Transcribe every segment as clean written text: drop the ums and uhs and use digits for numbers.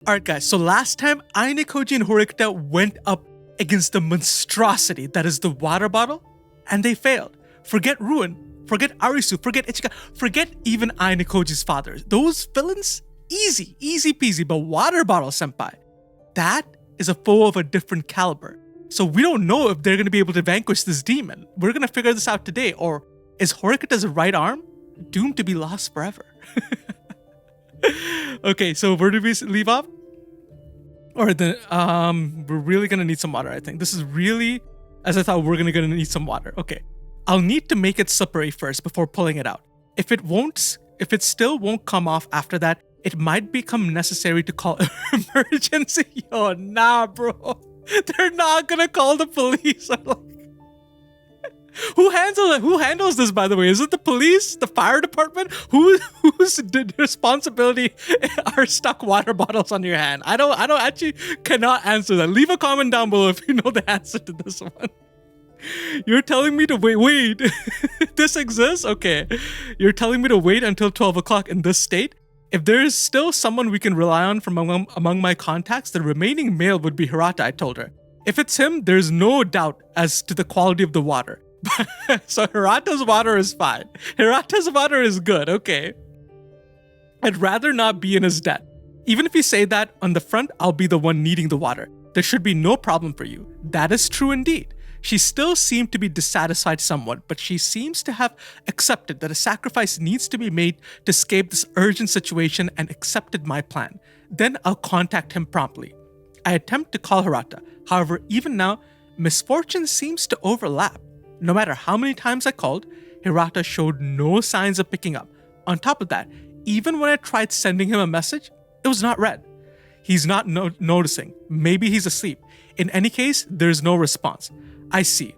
Alright guys, so last time Ayanokoji and Horikita went up against the monstrosity that is the water bottle, and they failed. Forget Ruin, forget Arisu, forget Ichika, forget even Ayanokoji's father. Those villains, easy peasy, but water bottle senpai, that is a foe of a different caliber. So we don't know if they're going to be able to vanquish this demon. We're going to figure this out today. Or is Horikita's right arm doomed to be lost forever? Okay, so where did we leave off? Or the we're really gonna need some water. I think this is really, as I thought, we're gonna need some water. Okay, I'll need to make it slippery first before pulling it out. If it still won't come off after that, it might become necessary to call emergency. Yo, nah, bro, they're not gonna call the police. Who handles this, by the way? Is it the police, the fire department? Whose responsibility are stuck water bottles on your hand? I don't actually cannot answer that. Leave a comment down below if you know the answer to this one. You're telling me to wait. This exists? Okay. You're telling me to wait until 12 o'clock in this state? If there is still someone we can rely on from among my contacts, the remaining male would be Hirata, I told her. If it's him, there's no doubt as to the quality of the water. So Hirata's water is fine. Hirata's water is good, okay. I'd rather not be in his debt. Even if you say that on the front, I'll be the one needing the water. There should be no problem for you. That is true indeed. She still seemed to be dissatisfied somewhat, but she seems to have accepted that a sacrifice needs to be made to escape this urgent situation and accepted my plan. Then I'll contact him promptly. I attempt to call Hirata. However, even now, misfortune seems to overlap. No matter how many times I called, Hirata showed no signs of picking up. On top of that, even when I tried sending him a message, it was not read. He's not noticing. Maybe he's asleep. In any case, there's no response. I see.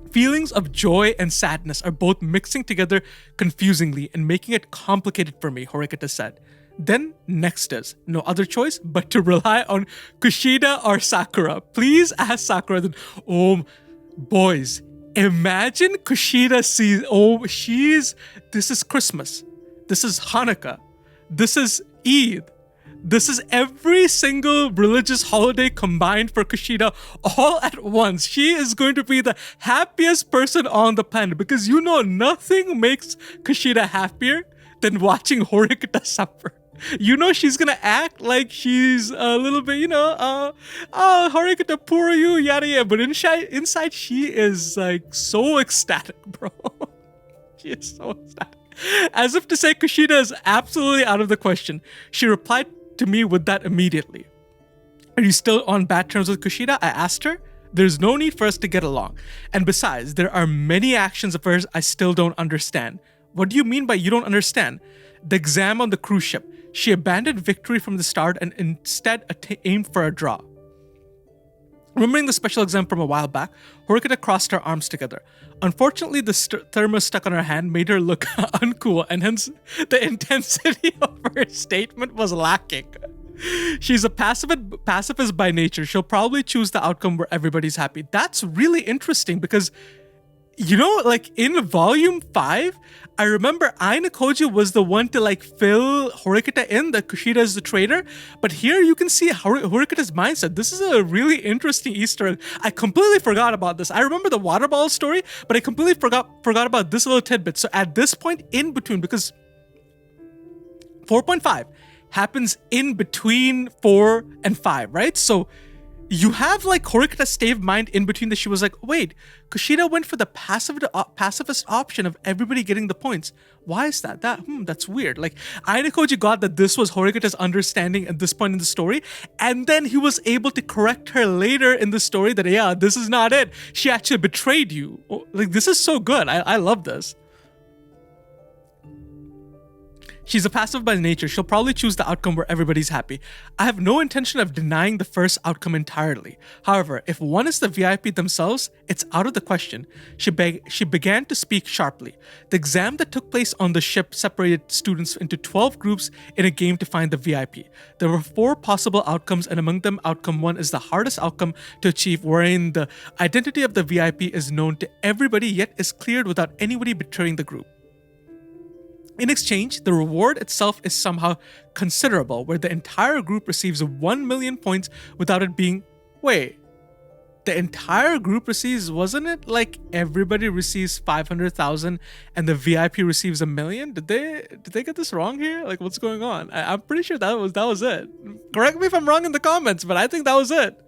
Feelings of joy and sadness are both mixing together confusingly and making it complicated for me, Horikita said. Then next is no other choice but to rely on Kushida or Sakura. Please ask Sakura then. Oh, boys, imagine Kushida sees, this is Christmas, this is Hanukkah, this is Eid, this is every single religious holiday combined for Kushida all at once. She is going to be the happiest person on the planet because you know nothing makes Kushida happier than watching Horikita suffer. You know she's gonna act like she's a little bit, Horikita, poor you, yada yada. But inside she is like so ecstatic, bro. She is so ecstatic. As if to say Kushida is absolutely out of the question. She replied to me with that immediately. Are you still on bad terms with Kushida? I asked her. There's no need for us to get along. And besides, there are many actions of hers I still don't understand. What do you mean by you don't understand? The exam on the cruise ship. She abandoned victory from the start and instead aimed for a draw. Remembering the special exam from a while back, Horikita crossed her arms together. Unfortunately, the thermos stuck on her hand made her look uncool, and hence the intensity of her statement was lacking. She's a pacifist by nature. She'll probably choose the outcome where everybody's happy. That's really interesting because, like in volume 5, I remember Ayanokoji was the one to fill Horikita in that Kushida is the traitor. But here you can see Horikita's mindset. This is a really interesting Easter egg. I completely forgot about this. I remember the water bottle story, but I completely forgot about this little tidbit. So at this point in between, because 4.5 happens in between 4 and 5, right? So you have Horikita's state of mind in between that she was like, wait, Kushida went for the pacifist option of everybody getting the points. Why is that? That's weird. Ayanokoji got that this was Horikita's understanding at this point in the story, and then he was able to correct her later in the story that, yeah, this is not it. She actually betrayed you. This is so good. I love this. She's a passive by nature. She'll probably choose the outcome where everybody's happy. I have no intention of denying the first outcome entirely. However, if one is the VIP themselves, it's out of the question. She began to speak sharply. The exam that took place on the ship separated students into 12 groups in a game to find the VIP. There were 4 possible outcomes, and among them, outcome 1 is the hardest outcome to achieve, wherein the identity of the VIP is known to everybody yet is cleared without anybody betraying the group. In exchange, the reward itself is somehow considerable, where the entire group receives 1 million points without it being... Wait, the entire group receives... Wasn't it like everybody receives 500,000 and the VIP receives 1 million? Did they get this wrong here? Like, what's going on? I'm pretty sure that was it. Correct me if I'm wrong in the comments, but I think that was it.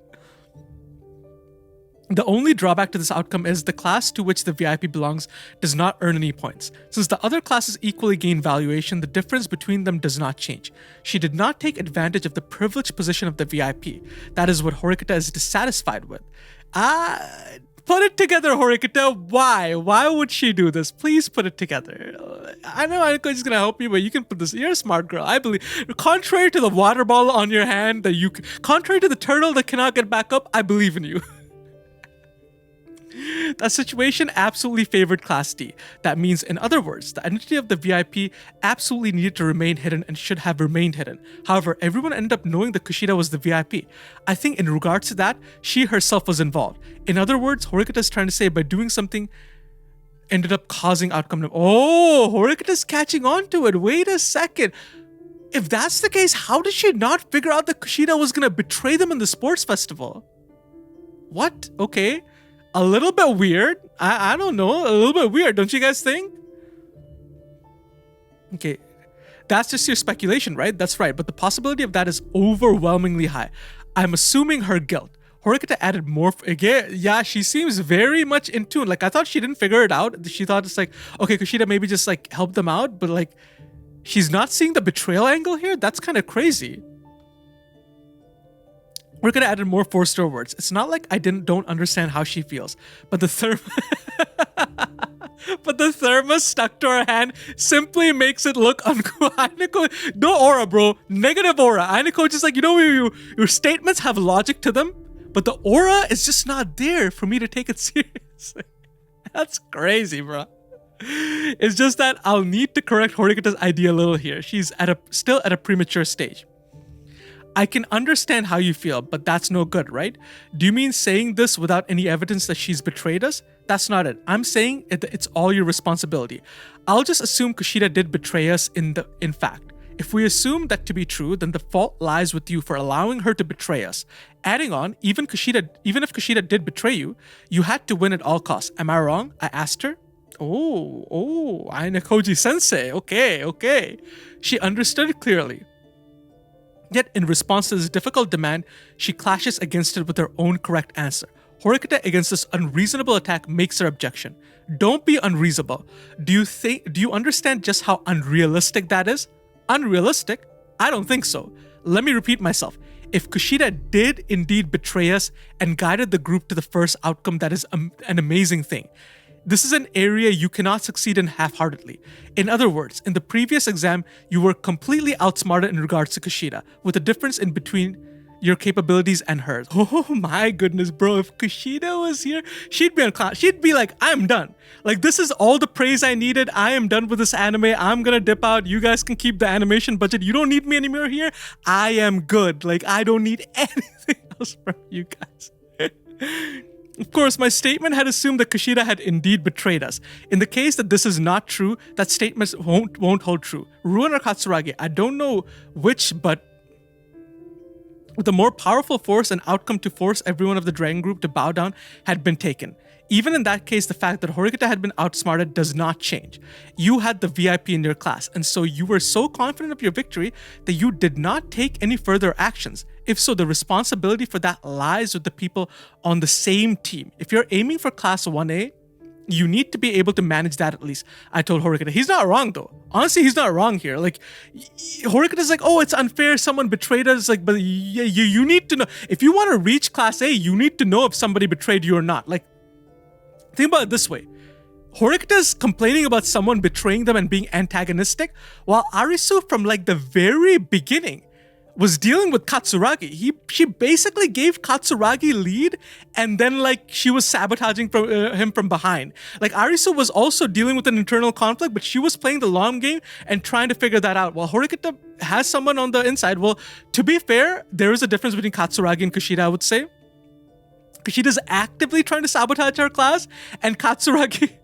The only drawback to this outcome is the class to which the VIP belongs does not earn any points. Since the other classes equally gain valuation, the difference between them does not change. She did not take advantage of the privileged position of the VIP. That is what Horikita is dissatisfied with. Put it together, Horikita. Why? Why would she do this? Please put it together. I know Ayanokoji is gonna help you, but you can put this. You're a smart girl, I believe. Contrary to the water bottle on your hand contrary to the turtle that cannot get back up, I believe in you. That situation absolutely favored Class D. That means, in other words, the identity of the VIP absolutely needed to remain hidden and should have remained hidden. However, everyone ended up knowing that Kushida was the VIP. I think in regards to that, she herself was involved. In other words, Horikita is trying to say by doing something ended up causing outcome. Oh, Horikita's catching on to it. Wait a second. If that's the case, how did she not figure out that Kushida was going to betray them in the sports festival? What? Okay. A little bit weird. I don't know. A little bit weird, don't you guys think? Okay. That's just your speculation, right? That's right. But the possibility of that is overwhelmingly high. I'm assuming her guilt. Horikita added more. Again, yeah, she seems very much in tune. Like, I thought she didn't figure it out. She thought it's like, okay, Kushida maybe just like help them out. But like, she's not seeing the betrayal angle here? That's kind of crazy. We're gonna add in more four-star words. It's not like I don't understand how she feels, but the thermos stuck to her hand simply makes it look uncool. No aura, bro. Negative aura. Ayanokoji is like, you know, your statements have logic to them, but the aura is just not there for me to take it seriously. That's crazy, bro. It's just that I'll need to correct Horikita's idea a little here. She's still at a premature stage. I can understand how you feel, but that's no good, right? Do you mean saying this without any evidence that she's betrayed us? That's not it. I'm saying it's all your responsibility. I'll just assume Kushida did betray us in fact. If we assume that to be true, then the fault lies with you for allowing her to betray us. Adding on, even if Kushida did betray you, you had to win at all costs. Am I wrong? I asked her. Oh, Ayanokoji sensei. Okay. She understood it clearly. Yet, in response to this difficult demand, she clashes against it with her own correct answer. Horikita, against this unreasonable attack, makes her objection. Don't be unreasonable. Do you understand just how unrealistic that is? Unrealistic? I don't think so. Let me repeat myself. If Kushida did indeed betray us and guided the group to the first outcome, that is an amazing thing. This is an area you cannot succeed in half-heartedly. In other words, in the previous exam, you were completely outsmarted in regards to Kushida, with a difference in between your capabilities and hers. Oh my goodness, bro. If Kushida was here, she'd be on class. She'd be like, I'm done. Like, this is all the praise I needed. I am done with this anime. I'm gonna dip out. You guys can keep the animation budget. You don't need me anymore here. I am good. Like, I don't need anything else from you guys. Of course, my statement had assumed that Kushida had indeed betrayed us. In the case that this is not true, that statement won't hold true. Ruin or Katsuragi, I don't know which, but with a more powerful force and outcome to force everyone of the Dragon Group to bow down had been taken. Even in that case, the fact that Horikita had been outsmarted does not change. You had the VIP in your class, and so you were so confident of your victory that you did not take any further actions. If so, the responsibility for that lies with the people on the same team. If you're aiming for Class 1A, you need to be able to manage that at least. I told Horikita. He's not wrong though. Honestly, he's not wrong here. Like, Horikita's like, oh, it's unfair. Someone betrayed us. Like, but you need to know. If you want to reach Class A, you need to know if somebody betrayed you or not. Like, think about it this way. Horikita's complaining about someone betraying them and being antagonistic, while Arisu from like the very beginning was dealing with Katsuragi. She basically gave Katsuragi lead, and then like she was sabotaging him from behind. Like, Arisu was also dealing with an internal conflict, but she was playing the long game and trying to figure that out. While Horikita has someone on the inside. Well, to be fair, there is a difference between Katsuragi and Kushida, I would say. Kushida's actively trying to sabotage her class, and Katsuragi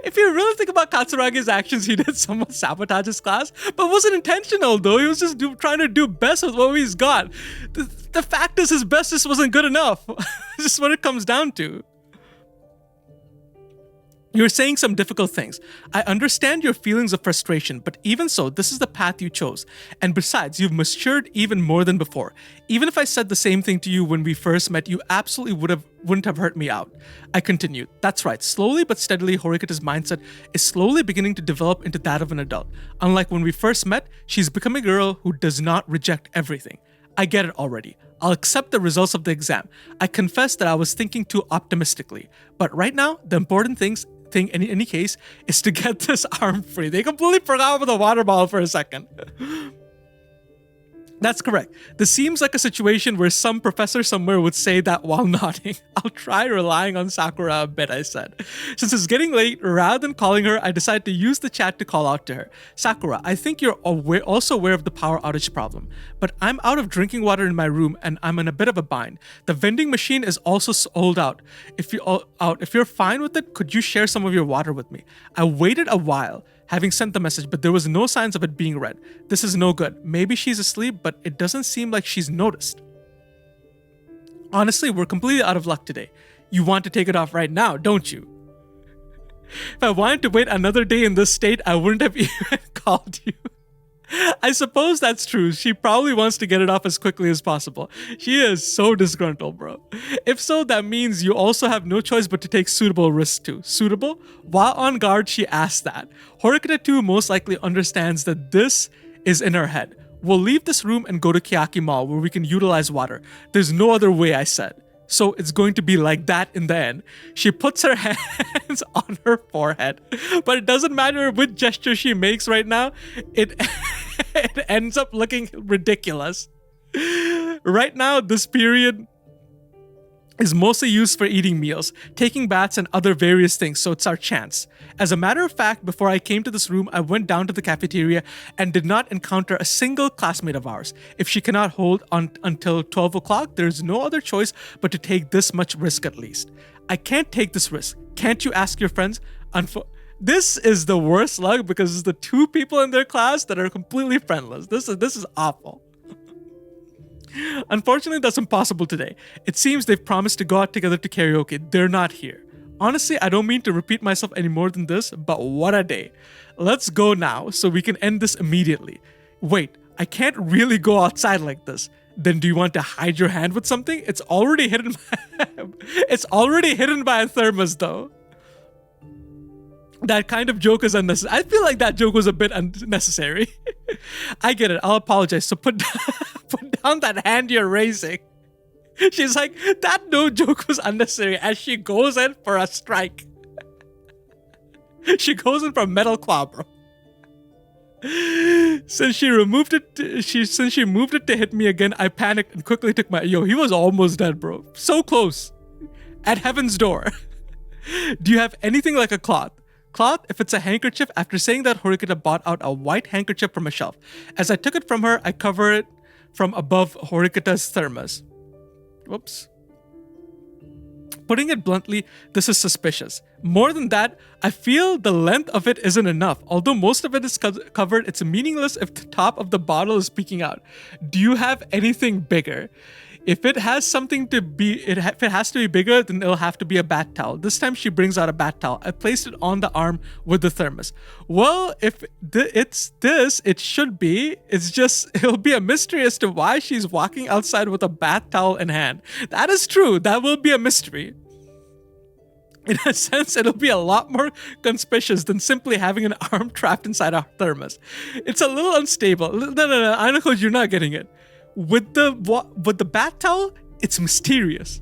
If you really think about Katsuragi's actions, he did somewhat sabotage his class, but it wasn't intentional though. He was just trying to do best with what he's got. The fact is his best just wasn't good enough. This is what it comes down to. You're saying some difficult things. I understand your feelings of frustration, but even so, this is the path you chose. And besides, you've matured even more than before. Even if I said the same thing to you when we first met, you absolutely wouldn't have hurt me out. I continued. That's right. Slowly but steadily, Horikita's mindset is slowly beginning to develop into that of an adult. Unlike when we first met, she's become a girl who does not reject everything. I get it already. I'll accept the results of the exam. I confess that I was thinking too optimistically. But right now, the important thing in any case is to get this arm free. They completely forgot about the water bottle for a second. That's correct. This seems like a situation where some professor somewhere would say that while nodding. I'll try relying on Sakura a bit, I said. Since it's getting late, rather than calling her, I decided to use the chat to call out to her. Sakura, I think you're also aware of the power outage problem, but I'm out of drinking water in my room and I'm in a bit of a bind. The vending machine is also sold out. If you're fine with it, could you share some of your water with me? I waited a while, having sent the message, but there was no signs of it being read. This is no good. Maybe she's asleep, but it doesn't seem like she's noticed. Honestly, we're completely out of luck today. You want to take it off right now, don't you? If I wanted to wait another day in this state, I wouldn't have even called you. I suppose that's true. She probably wants to get it off as quickly as possible. She is so disgruntled, bro. If so, that means you also have no choice but to take suitable risks too. Suitable? While on guard, she asked that. Horikita too most likely understands that this is in her head. We'll leave this room and go to Kiyaki Mall where we can utilize water. There's no other way, I said. So it's going to be like that in the end. She puts her hands on her forehead. But it doesn't matter which gesture she makes right now. It ends up looking ridiculous. Right now, this period is mostly used for eating meals, taking baths, and other various things, so it's our chance. As a matter of fact, before I came to this room, I went down to the cafeteria and did not encounter a single classmate of ours. If she cannot hold on until 12 o'clock, there is no other choice but to take this much risk at least. I can't take this risk. Can't you ask your friends? This is the worst luck because it's the two people in their class that are completely friendless. This is awful. Unfortunately, that's impossible today. It seems they've promised to go out together to karaoke. They're not here. Honestly, I don't mean to repeat myself any more than this, but what a day. Let's go now so we can end this immediately. Wait, I can't really go outside like this. Then do you want to hide your hand with something? It's already hidden by a thermos though. That kind of joke is unnecessary. I feel like that joke was a bit unnecessary. I get it. I'll apologize. So put down that hand you're raising. She's like, that no joke was unnecessary as she goes in for a strike. She goes in for a metal claw, bro. Since she moved it to hit me again, I panicked and quickly took my... Yo, he was almost dead, bro. So close. At heaven's door. Do you have anything like a cloth? Cloth, if it's a handkerchief. After saying that, Horikita bought out a white handkerchief from a shelf. As I took it from her, I covered it from above Horikita's thermos. Whoops. Putting it bluntly, this is suspicious. More than that, I feel the length of it isn't enough. Although most of it is covered, it's meaningless if the top of the bottle is peeking out. Do you have anything bigger? If it has something to be, if it has to be bigger, then it'll have to be a bath towel. This time she brings out a bath towel. I placed it on the arm with the thermos. Well, if it's this, it should be. It's just, it'll be a mystery as to why she's walking outside with a bath towel in hand. That is true. That will be a mystery. In a sense, it'll be a lot more conspicuous than simply having an arm trapped inside a thermos. It's a little unstable. No, Ayanokoji, you're not getting it. With the bath towel, it's mysterious.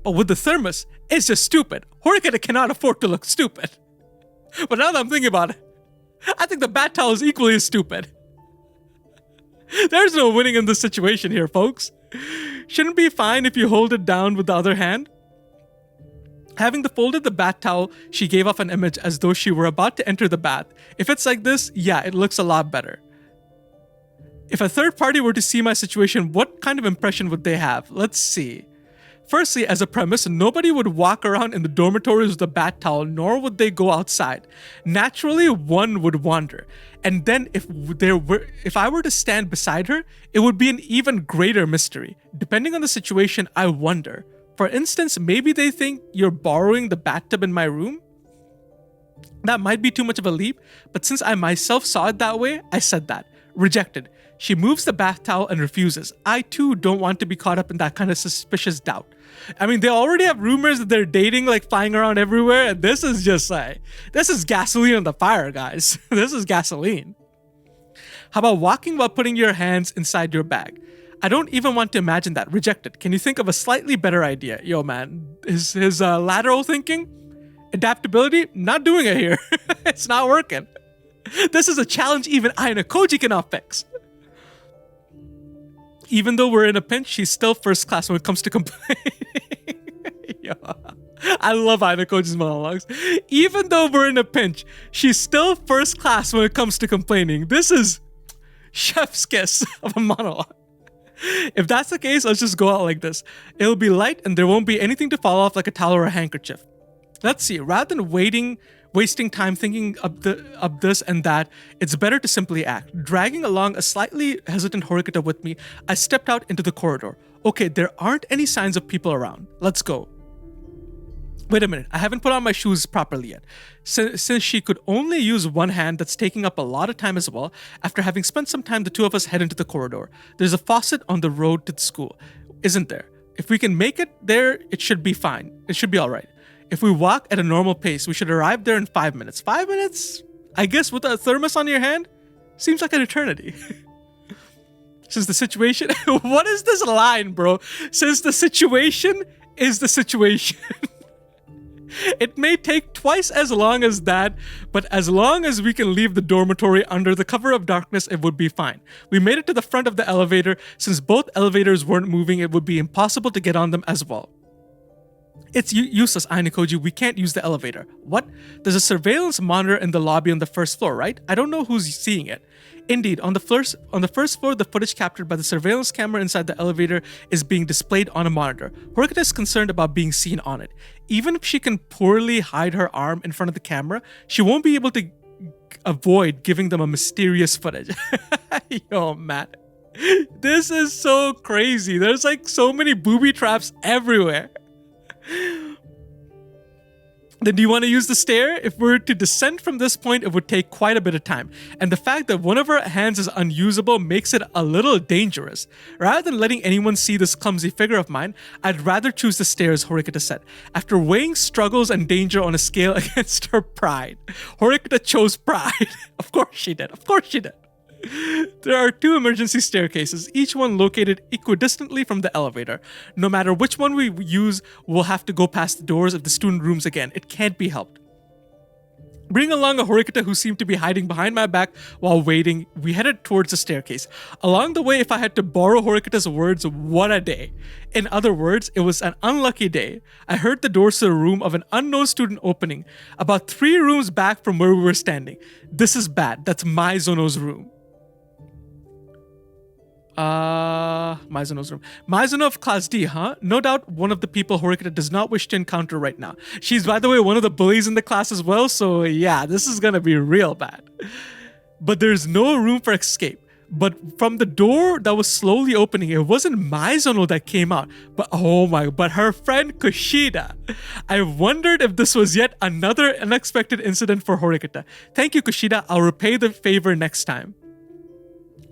But with the thermos, it's just stupid. Horikita cannot afford to look stupid. But now that I'm thinking about it, I think the bath towel is equally as stupid. There's no winning in this situation here, folks. Shouldn't it be fine if you hold it down with the other hand? Having folded the bath towel, she gave off an image as though she were about to enter the bath. If it's like this, yeah, it looks a lot better. If a third party were to see my situation, what kind of impression would they have? Let's see. Firstly, as a premise, nobody would walk around in the dormitories with a bat towel, nor would they go outside. Naturally, one would wander. And then if I were to stand beside her, it would be an even greater mystery. Depending on the situation, I wonder. For instance, maybe they think you're borrowing the bathtub in my room? That might be too much of a leap, but since I myself saw it that way, I said that. Rejected. She moves the bath towel and refuses. I too don't want to be caught up in that kind of suspicious doubt. I mean, they already have rumors that they're dating, like flying around everywhere, and this is just like, this is gasoline on the fire, guys. This is gasoline. How about walking while putting your hands inside your bag? I don't even want to imagine that. Rejected. Can you think of a slightly better idea? Yo, man, his lateral thinking, adaptability, not doing it here. It's not working. This is a challenge even Ayanokoji cannot fix. Even though we're in a pinch, she's still first class when it comes to complaining. Yo, I love Ayanokoji's monologues. Even though we're in a pinch, she's still first class when it comes to complaining. This is chef's kiss of a monologue. If that's the case, let's just go out like this. It'll be light and there won't be anything to fall off like a towel or a handkerchief. Let's see, rather than wasting time thinking of this and that, it's better to simply act. Dragging along a slightly hesitant Horikita with me, I stepped out into the corridor. Okay, there aren't any signs of people around. Let's go. Wait a minute, I haven't put on my shoes properly yet. Since she could only use one hand, that's taking up a lot of time as well. After having spent some time, the two of us head into the corridor. There's a faucet on the road to the school, isn't there? If we can make it there, it should be fine. It should be all right. If we walk at a normal pace, we should arrive there in 5 minutes. 5 minutes? I guess with a thermos on your hand? Seems like an eternity. Since the situation... What is this line, bro? Since the situation is the situation. It may take twice as long as that, but as long as we can leave the dormitory under the cover of darkness, it would be fine. We made it to the front of the elevator. Since both elevators weren't moving, it would be impossible to get on them as well. It's useless, Ayanokoji. We can't use the elevator. What? There's a surveillance monitor in the lobby on the first floor, right? I don't know who's seeing it. Indeed, on the first floor, the footage captured by the surveillance camera inside the elevator is being displayed on a monitor. Horikita is concerned about being seen on it. Even if she can poorly hide her arm in front of the camera, she won't be able to avoid giving them a mysterious footage. Yo, man. This is so crazy. There's like so many booby traps everywhere. Then do you want to use the stair? If we're to descend from this point, it would take quite a bit of time. And the fact that one of our hands is unusable makes it a little dangerous. Rather than letting anyone see this clumsy figure of mine, I'd rather choose the stairs, Horikita said. After weighing struggles and danger on a scale against her pride, Horikita chose pride. Of course she did. Of course she did. There are two emergency staircases, each one located equidistantly from the elevator. No matter which one we use, we'll have to go past the doors of the student rooms again. It can't be helped. Bringing along a Horikita who seemed to be hiding behind my back while waiting, we headed towards the staircase. Along the way, if I had to borrow Horikita's words, what a day. In other words, it was an unlucky day. I heard the doors to the room of an unknown student opening, about 3 rooms back from where we were standing. This is bad. That's Maizono's room. Maizono's room. Maizono of Class D, huh? No doubt one of the people Horikita does not wish to encounter right now. She's, by the way, one of the bullies in the class as well, so yeah, this is gonna be real bad. But there's no room for escape. But from the door that was slowly opening, it wasn't Maizono that came out, but but her friend Kushida. I wondered if this was yet another unexpected incident for Horikita. Thank you, Kushida. I'll repay the favor next time.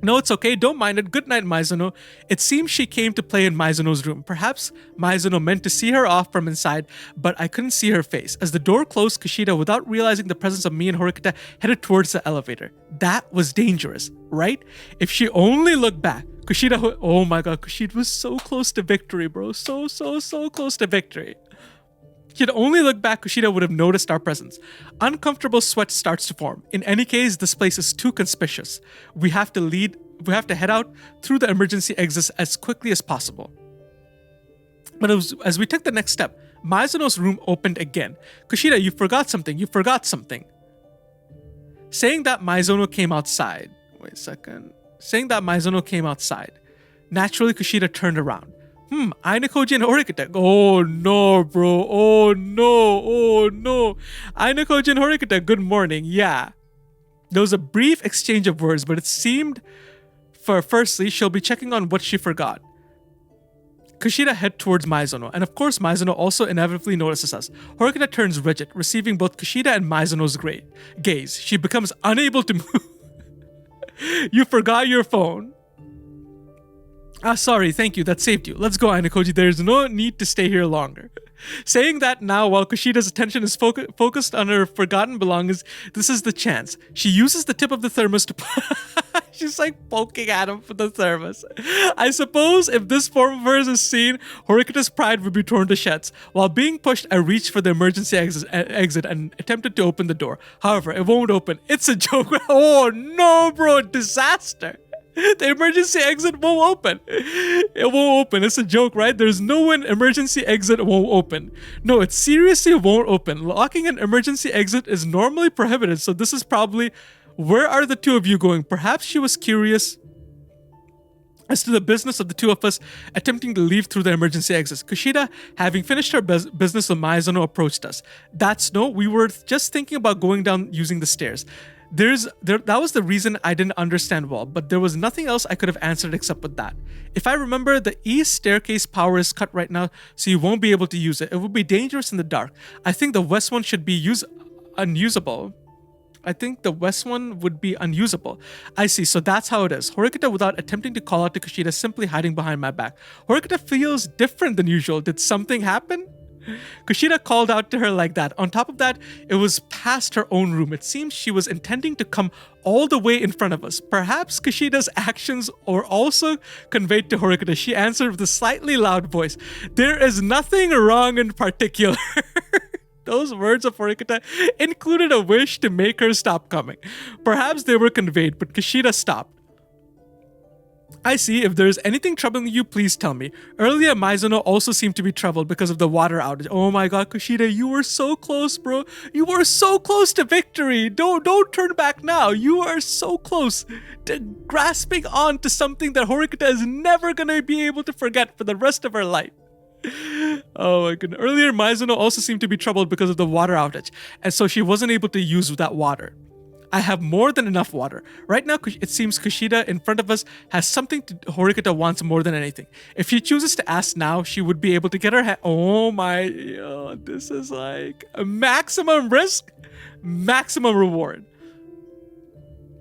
No, it's okay. Don't mind it. Good night, Maizono. It seems she came to play in Maizono's room. Perhaps Maizono meant to see her off from inside, but I couldn't see her face. As the door closed, Kushida, without realizing the presence of me and Horikita, headed towards the elevator. That was dangerous, right? If she only looked back, Kushida... Oh my god, Kushida was so close to victory, bro. So close to victory. If she'd only looked back, Kushida would have noticed our presence. Uncomfortable sweat starts to form. In any case, this place is too conspicuous. We have to head out through the emergency exits as quickly as possible. But as we took the next step, Maizono's room opened again. Kushida, you forgot something. You forgot something. Saying that Maizono came outside. Wait a second. Saying that Maizono came outside. Naturally, Kushida turned around. Ayanokoji and Horikita. Oh no, bro. Oh no. Oh no. Ayanokoji and Horikita, good morning. Yeah. There was a brief exchange of words, but it seemed firstly, she'll be checking on what she forgot. Kushida head towards Maizono, and of course Maizono also inevitably notices us. Horikita turns rigid, receiving both Kushida and Maizono's gaze. She becomes unable to move. You forgot your phone. Sorry, thank you, that saved you. Let's go, Ayanokoji, there's no need to stay here longer. Saying that now, while Kushida's attention is focused on her forgotten belongings, this is the chance. She uses the tip of the thermos to... She's like poking at him for the thermos. I suppose if this form of hers is seen, Horikita's pride would be torn to shreds. While being pushed, I reached for the emergency exit and attempted to open the door. However, it won't open. It's a joke. Oh no, bro, disaster. The emergency exit won't open. It won't open. It's a joke, right? There's no way an emergency exit won't open. No, it seriously won't open. Locking an emergency exit is normally prohibited, so this is probably... Where are the two of you going? Perhaps she was curious as to the business of the two of us attempting to leave through the emergency exits. Kushida, having finished her business with Maizono, approached us. That's no, we were just thinking about going down using the stairs. That was the reason I didn't understand well, but there was nothing else I could have answered except with that. If I remember, the east staircase power is cut right now, so you won't be able to use it. It would be dangerous in the dark. I think the west one should be unusable. I think the west one would be unusable. I see, so that's how it is. Horikita, without attempting to call out to Kushida, simply hiding behind my back. Horikita feels different than usual. Did something happen? Kushida called out to her like that. On top of that, it was past her own room. It seems she was intending to come all the way in front of us. Perhaps Kushida's actions were also conveyed to Horikita. She answered with a slightly loud voice. There is nothing wrong in particular. Those words of Horikita included a wish to make her stop coming. Perhaps they were conveyed, but Kushida stopped. I see. If there's anything troubling you, please tell me. Earlier, Maizono also seemed to be troubled because of the water outage. Oh my god, Kushida, you were so close, bro. You were so close to victory. Don't turn back now. You are so close to grasping on to something that Horikita is never gonna be able to forget for the rest of her life. Oh my goodness. Earlier, Maizono also seemed to be troubled because of the water outage, and so she wasn't able to use that water. I have more than enough water. Right now, it seems Kushida in front of us has something Horikita wants more than anything. If she chooses to ask now, she would be able to get her hand. Oh my, this is like a maximum risk, maximum reward.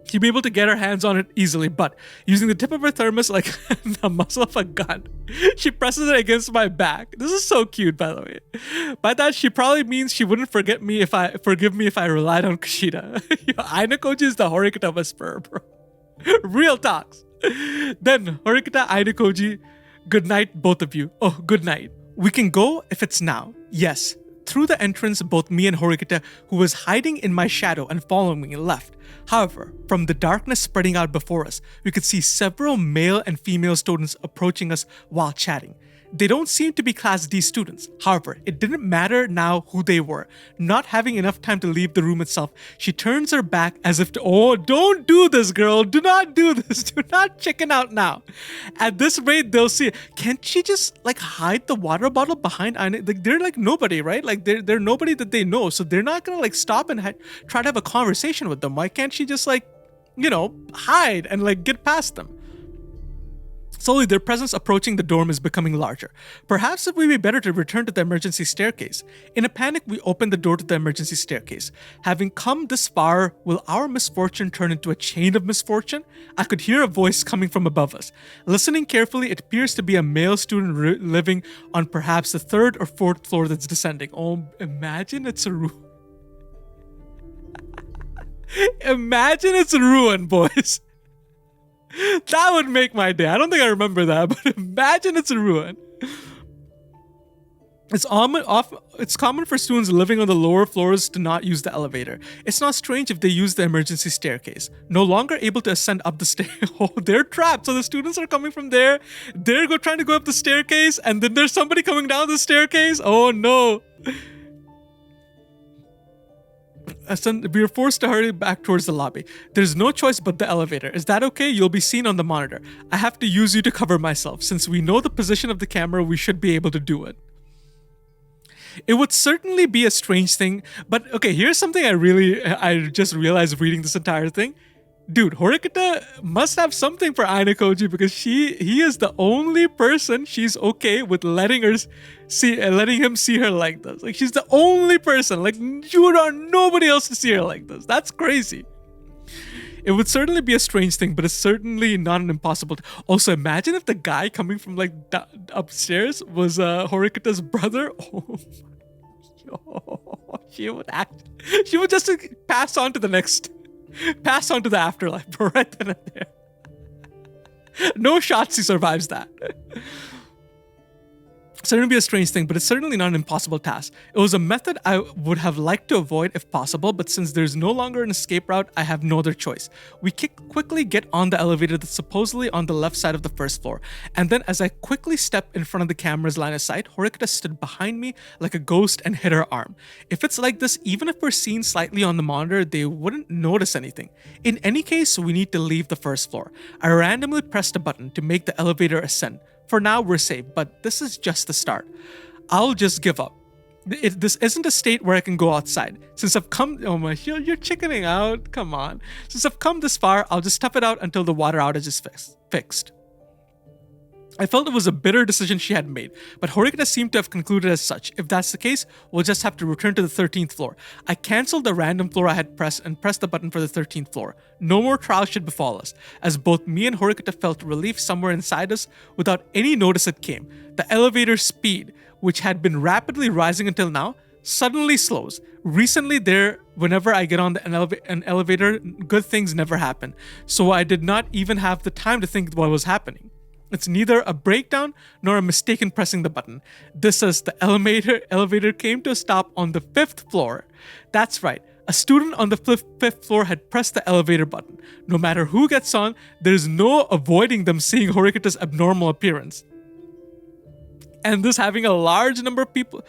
She'd be able to get her hands on it easily, but using the tip of her thermos like the muzzle of a gun, she presses it against my back. This is so cute, by the way. By that, she probably means she wouldn't forgive me if I relied on Kushida. Ayanokoji is the Horikita whisperer, bro. Real talks. Then, Horikita, Ayanokoji, good night, both of you. Oh, good night. We can go if it's now. Yes. Through the entrance, both me and Horikita, who was hiding in my shadow and following me, left. However, from the darkness spreading out before us, we could see several male and female students approaching us while chatting. They don't seem to be Class D students. However, it didn't matter now who they were. Not having enough time to leave the room itself, she turns her back as if to, oh, don't do this, girl. Do not do this. Do not chicken out now. At this rate, they'll see. Can't she just like hide the water bottle behind Aina? Like they're like nobody, right? Like they're nobody that they know. So they're not gonna like stop and try to have a conversation with them. Why can't she just like, hide and like get past them? Slowly, their presence approaching the dorm is becoming larger. Perhaps it would be better to return to the emergency staircase. In a panic, we open the door to the emergency staircase. Having come this far, will our misfortune turn into a chain of misfortune? I could hear a voice coming from above us. Listening carefully, it appears to be a male student living on perhaps the third or fourth floor that's descending. Oh, imagine it's a ruin. Imagine it's a ruin, boys. That would make my day. I don't think I remember that, but imagine it's a ruin. It's common for students living on the lower floors to not use the elevator. It's not strange if they use the emergency staircase. No longer able to ascend up the stairs. Oh, they're trapped. So the students are coming from there. They're trying to go up the staircase, and then there's somebody coming down the staircase. Oh no. We are forced to hurry back towards the lobby. There's no choice but the elevator. Is that okay? You'll be seen on the monitor. I have to use you to cover myself. Since we know the position of the camera, we should be able to do it. It would certainly be a strange thing, but okay, here's something I just realized reading this entire thing. Dude, Horikita must have something for Ayanokoji because he is the only person she's okay with letting him see her like this. Like, she's the only person. Like, you want nobody else to see her like this. That's crazy. It would certainly be a strange thing, but it's certainly not an impossible. Also, imagine if the guy coming from like upstairs was Horikita's brother. Oh, she would just pass on to the afterlife right then and there. No Shotzi survives that. Certainly be a strange thing, but it's certainly not an impossible task. It was a method I would have liked to avoid if possible, but since there's no longer an escape route, I have no other choice. We quickly get on the elevator that's supposedly on the left side of the first floor, and then as I quickly step in front of the camera's line of sight, Horikita stood behind me like a ghost and hit her arm. If it's like this, even if we're seen slightly on the monitor, they wouldn't notice anything. In any case, we need to leave the first floor. I randomly pressed a button to make the elevator ascend. For now, we're safe, but this is just the start. I'll just give up. This isn't a state where I can go outside. Since I've come... Oh my... You're chickening out. Come on. Since I've come this far, I'll just tough it out until the water outage is fixed. I felt it was a bitter decision she had made, but Horikita seemed to have concluded as such. If that's the case, we'll just have to return to the 13th floor. I cancelled the random floor I had pressed and pressed the button for the 13th floor. No more trials should befall us, as both me and Horikita felt relief somewhere inside us. Without any notice it came. The elevator's speed, which had been rapidly rising until now, suddenly slows. Recently whenever I get on an elevator, good things never happen, so I did not even have the time to think what was happening. It's neither a breakdown nor a mistake in pressing the button. This is the elevator came to a stop on the 5th floor. That's right. A student on the 5th floor had pressed the elevator button. No matter who gets on, there's no avoiding them seeing Horikita's abnormal appearance. And this having a large number of people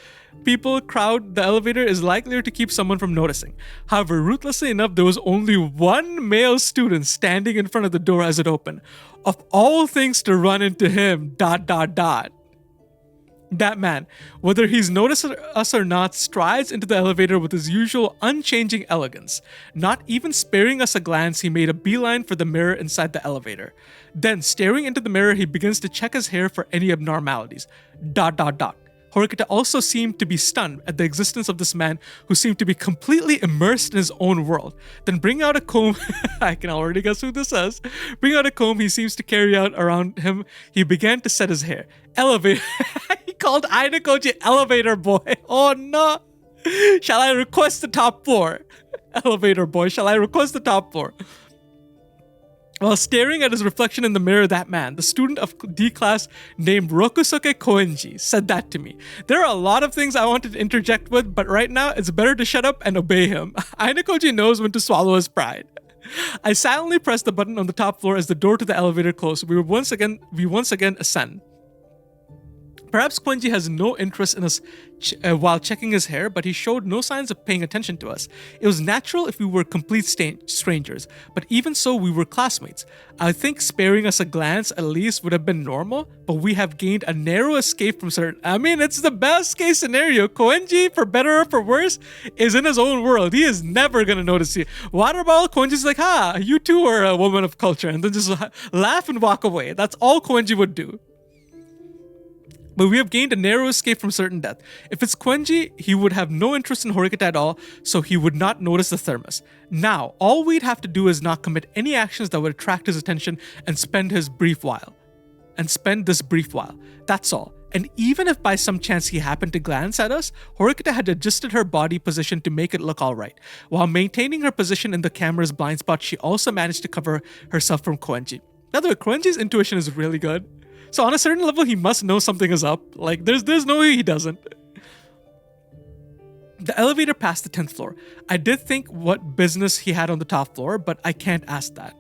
crowd the elevator is likelier to keep someone from noticing. However, ruthlessly enough, there was only one male student standing in front of the door as it opened. Of all things to run into him, ... That man, whether he's noticed us or not, strides into the elevator with his usual unchanging elegance. Not even sparing us a glance, he made a beeline for the mirror inside the elevator. Then, staring into the mirror, he begins to check his hair for any abnormalities. ... Horikita also seemed to be stunned at the existence of this man who seemed to be completely immersed in his own world. Then bring out a comb, I can already guess who this is. Bring out a comb he seems to carry out around him. He began to set his hair. Elevator. He called Ayanokoji elevator boy. Oh no. Shall I request the top floor? Elevator boy, shall I request the top floor? While staring at his reflection in the mirror, that man, the student of D class named Rokusuke Koenji, said that to me. There are a lot of things I wanted to interject with, but right now it's better to shut up and obey him. Ayanokoji knows when to swallow his pride. I silently pressed the button on the top floor as the door to the elevator closed. We once again ascend. Perhaps Koenji has no interest in us while checking his hair, but he showed no signs of paying attention to us. It was natural if we were complete strangers, but even so, we were classmates. I think sparing us a glance at least would have been normal, but we have gained a narrow escape from certain... I mean, it's the best case scenario. Koenji, for better or for worse, is in his own world. He is never going to notice you. Water bottle, Koenji's like, you too are a woman of culture, and then just laugh and walk away. That's all Koenji would do. But we have gained a narrow escape from certain death. If it's Koenji, he would have no interest in Horikita at all, so he would not notice the thermos. Now, all we'd have to do is not commit any actions that would attract his attention and spend this brief while. That's all. And even if by some chance he happened to glance at us, Horikita had adjusted her body position to make it look alright. While maintaining her position in the camera's blind spot, she also managed to cover herself from Koenji. By the way, Koenji's intuition is really good. So on a certain level, he must know something is up. Like, there's no way he doesn't. The elevator passed the 10th floor. I did think what business he had on the top floor, but I can't ask that.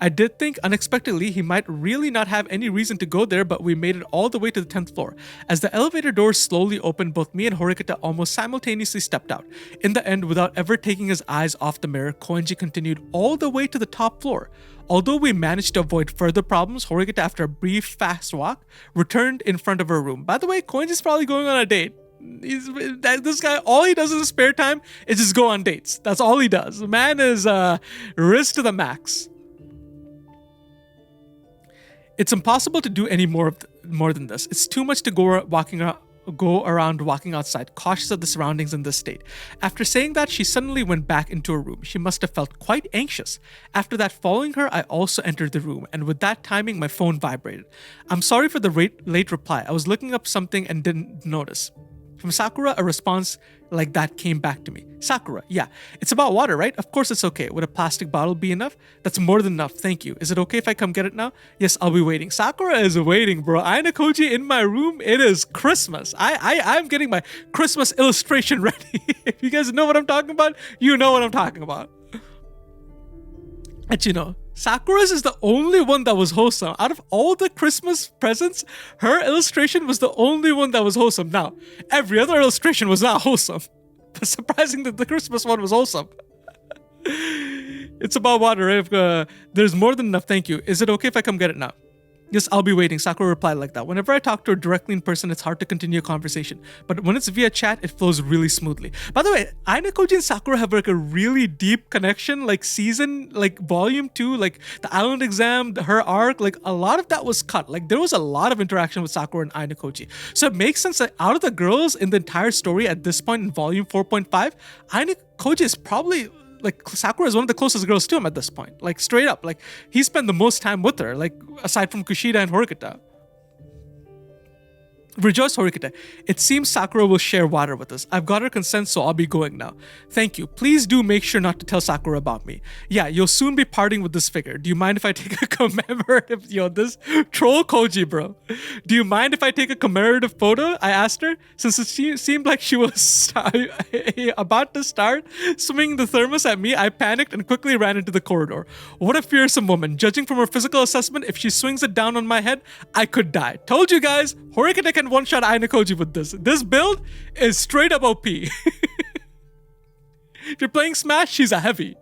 I did think unexpectedly he might really not have any reason to go there, but we made it all the way to the 10th floor. As the elevator doors slowly opened, both me and Horikita almost simultaneously stepped out. In the end, without ever taking his eyes off the mirror, Koenji continued all the way to the top floor. Although we managed to avoid further problems, Horikita, after a brief fast walk, returned in front of her room. By the way, Koenji's probably going on a date. This guy, all he does in his spare time is just go on dates. That's all he does. The man is risk to the max. It's impossible to do any more than this. It's too much to go around walking outside, cautious of the surroundings in this state. After saying that, she suddenly went back into her room. She must have felt quite anxious. After that, following her, I also entered the room, and with that timing, my phone vibrated. I'm sorry for the late reply. I was looking up something and didn't notice. From Sakura, a response like that came back to me. Sakura, yeah, it's about water, right? Of course it's okay. Would a plastic bottle be enough? That's more than enough, thank you. Is it okay if I come get it now? Yes, I'll be waiting. Sakura is waiting, bro. Ayanokoji in my room. It is Christmas. I'm getting my Christmas illustration ready. If you guys know what I'm talking about, you know what I'm talking about. And you know, Sakura's is the only one that was wholesome. Out of all the Christmas presents, her illustration was the only one that was wholesome. Now, every other illustration was not wholesome. But surprising that the Christmas one was wholesome. It's about water, right? There's more than enough, thank you. Is it okay if I come get it now? Yes, I'll be waiting. Sakura replied like that. Whenever I talk to her directly in person, it's hard to continue a conversation. But when it's via chat, it flows really smoothly. By the way, Ayanokoji and Sakura have like a really deep connection, like season, like volume 2, like the island exam, her arc, like a lot of that was cut. Like there was a lot of interaction with Sakura and Ayanokoji. So it makes sense that out of the girls in the entire story at this point in volume 4.5, Ayanokoji is probably... like Sakura is one of the closest girls to him at this point. Like straight up, like he spent the most time with her, like aside from Kushida and Horikita. Rejoice, Horikita. It seems Sakura will share water with us. I've got her consent, so I'll be going now. Thank you. Please do make sure not to tell Sakura about me. Yeah, you'll soon be parting with this figure. Do you mind if I take a commemorative... Yo, this troll Koji, bro. Do you mind if I take a commemorative photo? I asked her. Since it seemed like she was about to start swinging the thermos at me, I panicked and quickly ran into the corridor. What a fearsome woman. Judging from her physical assessment, if she swings it down on my head, I could die. Told you guys, Horikita can one-shot Ayanokoji with this. This build is straight up OP. If you're playing Smash, she's a heavy.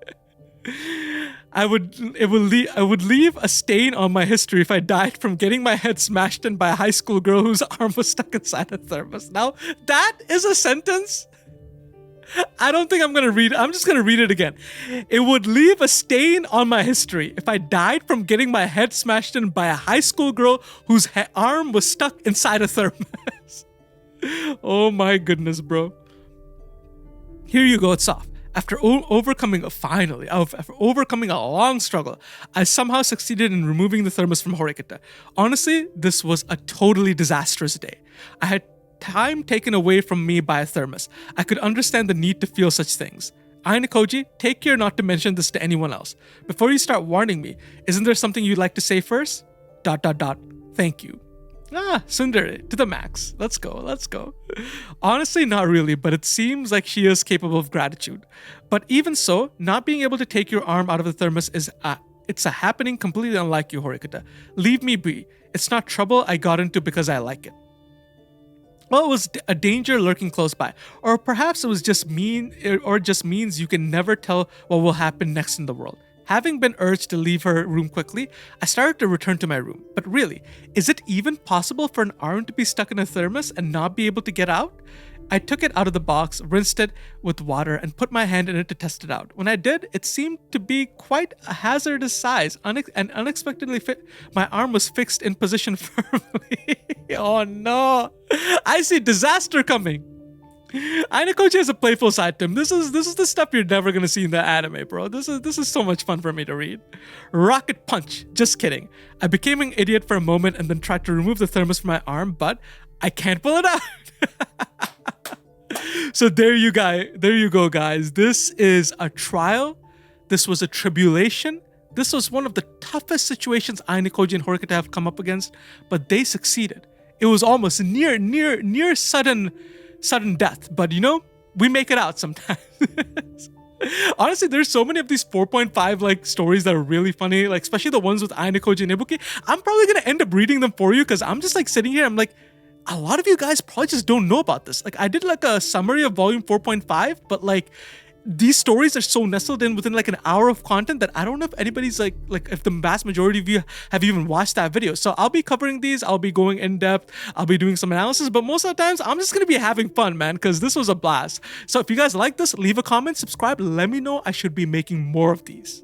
I would leave a stain on my history if I died from getting my head smashed in by a high school girl whose arm was stuck inside a thermos. Now, that is a sentence I don't think I'm gonna read it. I'm just gonna read it again. It would leave a stain on my history if I died from getting my head smashed in by a high school girl whose arm was stuck inside a thermos. Oh my goodness, bro. Here you go, it's off. After overcoming a long struggle, I somehow succeeded in removing the thermos from Horikita. Honestly, this was a totally disastrous day. I had time taken away from me by a thermos. I could understand the need to feel such things. Ayanokoji, take care not to mention this to anyone else. Before you start warning me, isn't there something you'd like to say first? ... Thank you. Ah, Sundari, to the max. Let's go. Honestly, not really, but it seems like she is capable of gratitude. But even so, not being able to take your arm out of the thermos is it's a happening completely unlike you, Horikita. Leave me be. It's not trouble I got into because I like it. Well, it was a danger lurking close by, or perhaps it was just means you can never tell what will happen next in the world. Having been urged to leave her room quickly, I started to return to my room. But really, is it even possible for an arm to be stuck in a thermos and not be able to get out? I took it out of the box, rinsed it with water, and put my hand in it to test it out. When I did, it seemed to be quite a hazardous size, and unexpectedly my arm was fixed in position firmly. Oh no! I see disaster coming! Ayanokoji has a playful side to him. This is the stuff you're never gonna see in the anime, bro. This is so much fun for me to read. Rocket punch. Just kidding. I became an idiot for a moment and then tried to remove the thermos from my arm, but I can't pull it out. So there you go, guys. This is a trial. This was a tribulation. This was one of the toughest situations Ayanokoji and Horikita have come up against, but they succeeded. It was almost near sudden death, but you know, we make it out sometimes. Honestly, there's so many of these 4.5 like stories that are really funny, like especially the ones with Ayanokoji and Ibuki. I'm probably gonna end up reading them for you because I'm just like sitting here. I'm like, a lot of you guys probably just don't know about this. Like I did like a summary of volume 4.5, but like these stories are so nestled in within like an hour of content that I don't know if anybody's like if the vast majority of you have even watched that video. So I'll be covering these, I'll be going in depth, I'll be doing some analysis, but most of the times I'm just gonna be having fun, man, because this was a blast. So if you guys like this, leave a comment, subscribe, let me know I should be making more of these.